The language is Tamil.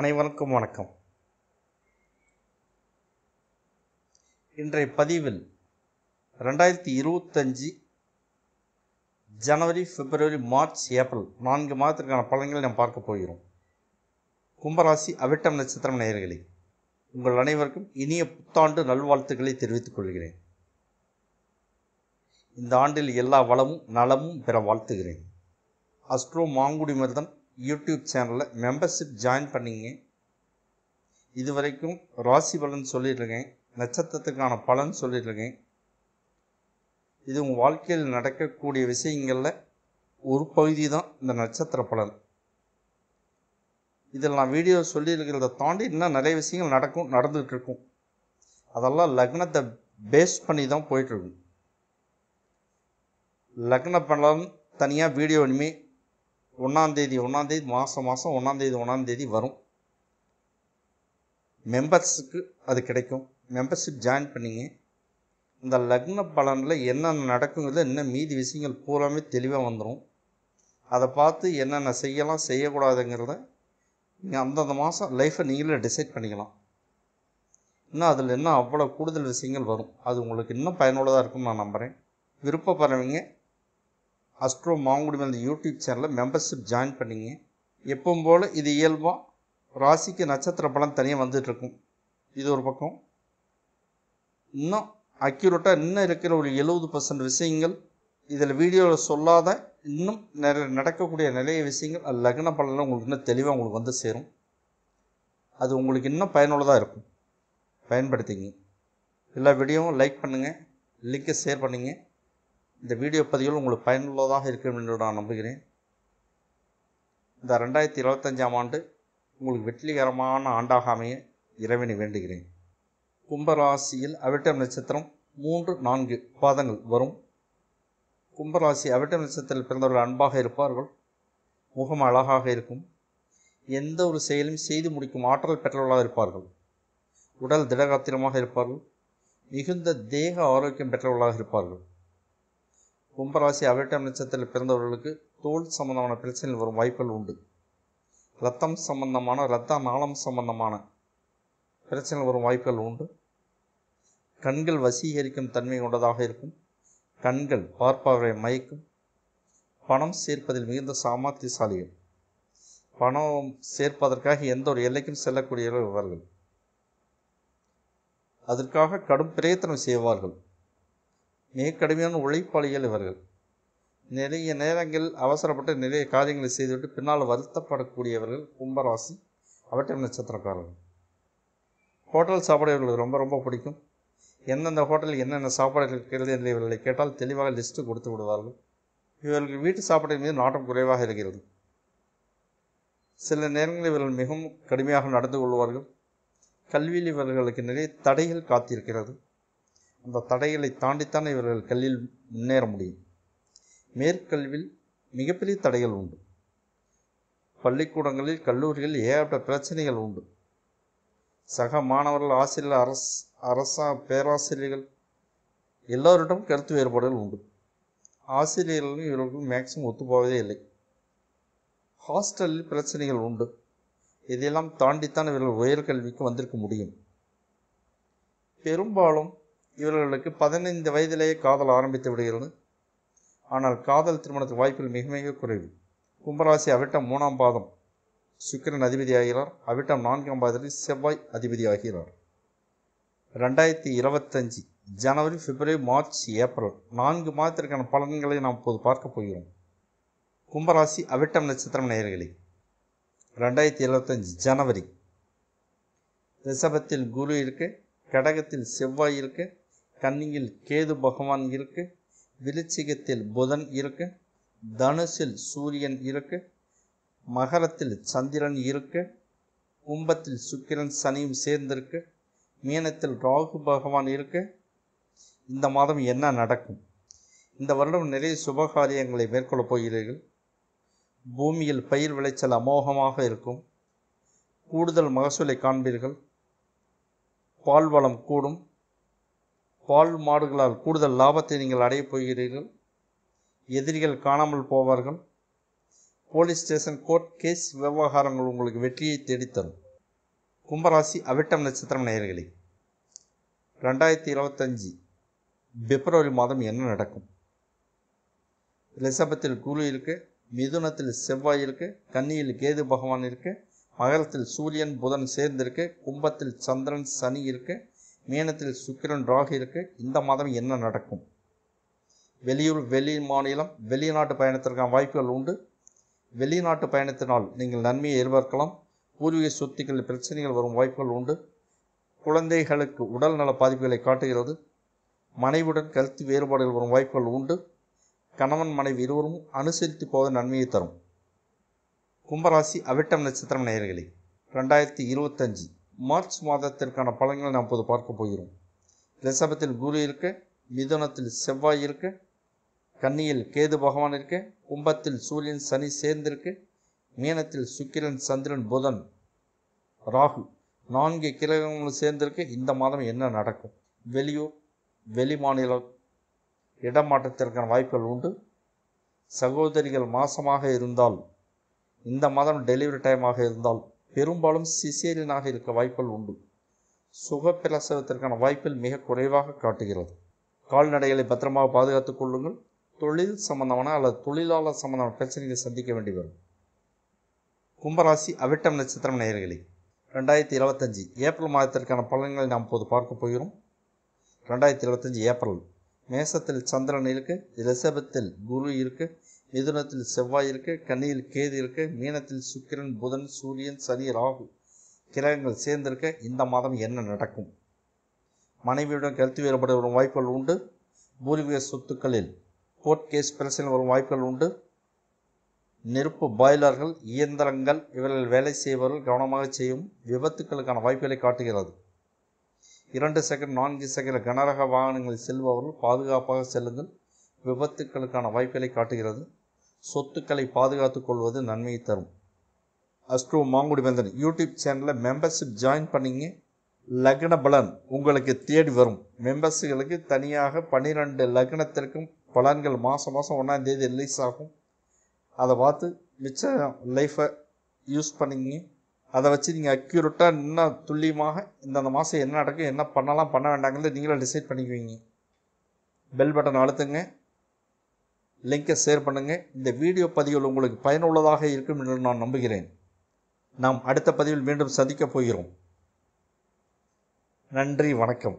அனைவருக்கும் வணக்கம். இன்றைய பதிவில் 2025 ஜனவரி, பிப்ரவரி, மார்ச், ஏப்ரல் 4 மாதத்திற்கான பலன்களை நாம் பார்க்க போகிறோம். கும்பராசி அவிட்டம் நட்சத்திரம் நேயர்களே, உங்கள் அனைவருக்கும் இனிய புத்தாண்டு நல்வாழ்த்துக்களை தெரிவித்துக் கொள்கிறேன். இந்த ஆண்டில் எல்லா வளமும் நலமும் பெற வாழ்த்துகிறேன். அஸ்ட்ரோ மாங்குடிமருதம் யூடியூப் சேனலில் மெம்பர்ஷிப் ஜாயின் பண்ணிங்க. இதுவரைக்கும் ராசி பலன் சொல்லியிருக்கேன், நட்சத்திரத்துக்கான பலன் சொல்லியிருக்கேன். இது உங்கள் வாழ்க்கையில் நடக்கக்கூடிய விஷயங்களில் ஒரு பகுதி தான் இந்த நட்சத்திர பலன். இதில் நான் வீடியோ சொல்லியிருக்கிறத தாண்டி இன்னும் நிறைய விஷயங்கள் நடந்துகிட்டு இருக்கும். அதெல்லாம் லக்னத்தை பேஸ் பண்ணி தான் போயிட்டுருக்கும். லக்ன பலன் தனியாக வீடியோ இனிமேல் 1ஆம் தேதி மாதம் 1ஆம் தேதி வரும். மெம்பர்ஸுக்கு அது கிடைக்கும். மெம்பர்ஷிப் ஜாயின் பண்ணிங்க. இந்த லக்ன பலனில் என்னென்ன நடக்குங்கிறது இன்னும் மீதி விஷயங்கள் பூராமே தெளிவாக வந்துடும். அதை பார்த்து என்னென்ன செய்யலாம் செய்யக்கூடாதுங்கிறத நீங்கள் அந்தந்த மாதம் லைஃப்பை நீங்களே டிசைட் பண்ணிக்கலாம். இன்னும் அதில் இன்னும் அவ்வளோ கூடுதல் விஷயங்கள் வரும். அது உங்களுக்கு இன்னும் பயனுள்ளதாக இருக்கும்னு நான் நம்புகிறேன். விருப்பப்படுறவங்க அஸ்ட்ரோ மாங்குடிமருதம் யூடியூப் சேனலில் மெம்பர்ஷிப் ஜாயின் பண்ணிங்க. எப்பவும் போல் இது இயல்பாக ராசிக்கு நட்சத்திர பலன் தனியாக வந்துட்டுருக்கும். இது ஒரு பக்கம். இன்னும் அக்யூரேட்டாக இன்னும் இருக்கிற ஒரு 70% விஷயங்கள் இதில் வீடியோவில் சொல்லாத இன்னும் நடக்கக்கூடிய நிறைய விஷயங்கள் லக்ன பலனில் உங்களுக்கு இன்னும் தெளிவாக உங்களுக்கு வந்து சேரும். அது உங்களுக்கு இன்னும் பயனுள்ளதாக இருக்கும். பயன்படுத்திங்க. எல்லா வீடியோவும் லைக் பண்ணுங்கள், லிங்கை ஷேர் பண்ணிங்க. இந்த வீடியோ பதிவுகள் உங்களுக்கு பயனுள்ளதாக இருக்கும் என்று நான் நம்புகிறேன். இந்த 2025ஆம் ஆண்டு உங்களுக்கு வெற்றிகரமான ஆண்டாக அமைய இறைவனை வேண்டுகிறேன். கும்பராசியில் அவிட்டம் நட்சத்திரம் 3-4 பாதங்கள் வரும். கும்பராசி அவிட்டம் நட்சத்திரத்தில் பிறந்தவர்கள் அன்பாக இருப்பார்கள். முகம் அழகாக இருக்கும். எந்த ஒரு செயலும் செய்து முடிக்கும் ஆற்றல் பெற்றவர்களாக இருப்பார்கள். உடல் திடகாத்திரமாக இருப்பார்கள். மிகுந்த தேக ஆரோக்கியம் பெற்றவர்களாக இருப்பார்கள். கும்பராசி அவிட்டம் நட்சத்திரத்தில் பிறந்தவர்களுக்கு தோல் சம்பந்தமான பிரச்சனைகள் வரும் வாய்ப்புகள் உண்டு. இரத்தம் சம்பந்தமான இரத்த நாளம் சம்பந்தமான பிரச்சனைகள் வரும் வாய்ப்புகள் உண்டு. கண்கள் வசீகரிக்கும் தன்மை கொண்டதாக இருக்கும். கண்கள் பார்ப்பவரை மயக்கும். பணம் சேர்ப்பதில் மிகுந்த சாமர்த்தியசாலிகள். பணம் சேர்ப்பதற்காக எந்த ஒரு எல்லைக்கும் செல்லக்கூடியவர்கள் இவர்கள். அதற்காக கடும் பிரயத்தனம் செய்வார்கள். மிக கடுமையான உழைப்பாளிகள் இவர்கள். நிறைய நேரங்கள் அவசரப்பட்டு நிறைய காரியங்களை செய்துவிட்டு பின்னால் வருத்தப்படக்கூடியவர்கள் கும்பராசி அவிட்டம் நட்சத்திரக்காரர்கள். ஹோட்டல் சாப்பாடு இவர்களுக்கு ரொம்ப ரொம்ப பிடிக்கும். எந்தெந்த ஹோட்டலில் என்னென்ன சாப்பாடு இருக்கிறது என்று இவர்களை கேட்டால் தெளிவாக லிஸ்ட்டு கொடுத்து விடுவார்கள். இவர்கள் வீட்டு சாப்பாட்டின் மீது நாட்டம் குறைவாக இருக்கிறது. சில நேரங்களில் இவர்கள் மிகவும் கடுமையாக நடந்து கொள்வார்கள். கல்வியில் இவர்களுக்கு நிறைய தடைகள் காத்திருக்கிறது. அந்த தடைகளை தாண்டித்தான் இவர்கள் கல்வியில் முன்னேற முடியும். மேற்கல்வியில் மிகப்பெரிய தடைகள் உண்டு. பள்ளிக்கூடங்களில் கல்லூரிகளில் ஏகப்பட்ட பிரச்சனைகள் உண்டு. சக மாணவர்கள், ஆசிரியர்கள், பேராசிரியர்கள் எல்லோரிடம் கருத்து வேறுபாடுகள் உண்டு. ஆசிரியர்களும் இவர்களுக்கும் மேக்சிமம் ஒத்துப்போவதே இல்லை. ஹாஸ்டலில் பிரச்சனைகள் உண்டு. இதையெல்லாம் தாண்டித்தான் இவர்கள் உயர்கல்விக்கு வந்திருக்க முடியும். பெரும்பாலும் இவர்களுக்கு 15 வயதிலேயே காதல் ஆரம்பித்து விடுகிறது. ஆனால் காதல் திருமணத்துக்கு வாய்ப்புகள் மிக மிக குறைவு. கும்பராசி அவிட்டம் 3ஆம் பாதம் சுக்கிரன் அதிபதி ஆகிறார். அவிட்டம் 4ஆம் பாதத்தில் செவ்வாய் அதிபதி ஆகிறார். 2025 ஜனவரி, பிப்ரவரி, மார்ச், ஏப்ரல் 4 மாதத்திற்கான பலன்களை நாம் இப்போது பார்க்க போகிறோம். கும்பராசி அவிட்டம் நட்சத்திரம் நேயர்களே, 2025 ஜனவரி ரிஷபத்தில் குரு இருக்கு, கடகத்தில் செவ்வாய் இருக்கு, கன்னியில் கேது பகவான் இருக்கு, விருச்சிகத்தில் புதன் இருக்கு, தனுசில் சூரியன் இருக்கு, மகரத்தில் சந்திரன் இருக்கு, கும்பத்தில் சுக்கிரன் சனியும் சேர்ந்திருக்கு, மீனத்தில் ராகு பகவான் இருக்கு. இந்த மாதம் என்ன நடக்கும்? இந்த வருடம் நிறைய சுபகாரியங்களை மேற்கொள்ளப் போகிறீர்கள். பூமியில் பயிர் விளைச்சல் அமோகமாக இருக்கும். கூடுதல் மகசூலை காண்பீர்கள். பால் வளம் கூடும். பால் மாடுகளால் கூடுதல் லாபத்தை நீங்கள் அடையப் போகிறீர்கள். எதிரிகள் காணாமல் போவார்கள். போலீஸ் ஸ்டேஷன், கோர்ட் கேஸ் விவகாரங்கள் உங்களுக்கு வெற்றியை தேடித்தரும். கும்பராசி அவிட்டம் நட்சத்திரம் நேயர்களே, 2025 பிப்ரவரி மாதம் என்ன நடக்கும்? ரிஷபத்தில் குரு இருக்கு, மிதுனத்தில் செவ்வாய் இருக்கு, கன்னியில் கேது பகவான் இருக்கு, மகரத்தில் சூரியன் புதன் சேர்ந்திருக்கு, கும்பத்தில் சந்திரன் சனி இருக்கு, மீனத்தில் சுக்கிரன் ராகு இருக்கு. இந்த மாதம் என்ன நடக்கும்? வெளியூர், வெளி மாநிலம், வெளிநாட்டு பயணத்திற்கான வாய்ப்புகள் உண்டு. வெளிநாட்டு பயணத்தினால் நீங்கள் நன்மையை எதிர்பார்க்கலாம். பூர்வீக சொத்துக்களில் பிரச்சனைகள் வரும் வாய்ப்புகள் உண்டு. குழந்தைகளுக்கு உடல் நல பாதிப்புகளை காட்டுகிறது. மனைவியுடன் கருத்து வேறுபாடுகள் வரும் வாய்ப்புகள் உண்டு. கணவன் மனைவி இருவரும் அனுசரித்து போவது நன்மையை தரும். கும்பராசி அவிட்டம் நட்சத்திரம் நேயர்களே, 2025 மார்ச் மாதத்திற்கான பலன்களை நாம் இப்போது பார்க்க போகிறோம். ரிஷபத்தில் குரு இருக்கு, மிதுனத்தில் செவ்வாய் இருக்கு, கன்னியில் கேது பகவான் இருக்கு, கும்பத்தில் சூரியன் சனி சேர்ந்திருக்கு, மீனத்தில் சுக்கிரன் சந்திரன் புதன் ராகு 4 கிரகங்களும் சேர்ந்திருக்கு. இந்த மாதம் என்ன நடக்கும்? வெளியூர், வெளி மாநில இடமாற்றத்திற்கான வாய்ப்புகள் உண்டு. சகோதரிகள் மாசமாக இருந்தால், இந்த மாதம் டெலிவரி டைமாக இருந்தால் பெரும்பாலும் சிசேரியனாக இருக்க வாய்ப்புகள் உண்டு. சுகப்பிரசவத்திற்கான வாய்ப்பில் மிக குறைவாக காட்டுகிறது. கால்நடைகளை பத்திரமாக பாதுகாத்துக் கொள்ளுங்கள். தொழில் சம்பந்தமான அல்லது தொழிலாளர் சம்பந்தமான பிரச்சனைகளை சந்திக்க வேண்டி வரும். கும்பராசி அவிட்டம் நட்சத்திரம் நேயர்களே, 2025 ஏப்ரல் மாதத்திற்கான பலன்களை நாம் இப்போது பார்க்க போகிறோம். 2025 ஏப்ரல் மேசத்தில் சந்திரன் இருக்கு, ரிஷபத்தில் குரு இருக்கு, மிதுனத்தில் செவ்வாய் இருக்கு, கன்னியில் கேது இருக்கு, மீனத்தில் சுக்கிரன் புதன் சூரியன் சனி ராகு கிரகங்கள் சேர்ந்திருக்க. இந்த மாதம் என்ன நடக்கும்? மனைவியுடன் கருத்து வேறுபாடு வரும் வாய்ப்புகள் உண்டு. பூர்வீக சொத்துக்களில் கோர்ட் கேஸ் பிரச்சனை வரும் வாய்ப்புகள் உண்டு. நெருப்பு பாய்லர்கள், இயந்திரங்கள் இவர்கள் வேலை செய்பவர்கள் கவனமாக செய்யும். விபத்துக்களுக்கான வாய்ப்புகளை காட்டுகிறது. 2 செகண்ட் 4 செகண்ட் கனரக வாகனங்களில் செல்பவர்கள் பாதுகாப்பாக செல்லுங்கள். விபத்துக்களுக்கான வாய்ப்புகளை காட்டுகிறது. சொத்துக்களை பாதுகாத்துக் கொள்வது நன்மையை தரும். அஸ்ட்ரோ மாங்குடி வேந்தன் யூடியூப் சேனலில் மெம்பர்ஷிப் ஜாயின் பண்ணிங்க. லக்ன பலன் உங்களுக்கு தேடி வரும். மெம்பர்ஸுகளுக்கு தனியாக 12 லக்னத்திற்கும் பலன்கள் மாதம் 1ஆம் தேதி ரிலீஸ் ஆகும். அதை பார்த்து மிச்ச லைஃப்பை யூஸ் பண்ணிங்க. அதை வச்சு நீங்கள் அக்யூரேட்டாக இன்னும் துல்லியமாக இந்த மாதம் என்ன நடக்கும், என்ன பண்ணலாம் பண்ண வேண்டாங்கிறது நீங்களே டிசைட் பண்ணிக்குவீங்க. பெல் பட்டன் அழுத்துங்க, லிங்கை ஷேர் பண்ணுங்கள். இந்த வீடியோ பதிவுகள் உங்களுக்கு பயனுள்ளதாக இருக்கும் என்று நான் நம்புகிறேன். நாம் அடுத்த பதிவில் மீண்டும் சந்திக்கப் போகிறோம். நன்றி, வணக்கம்.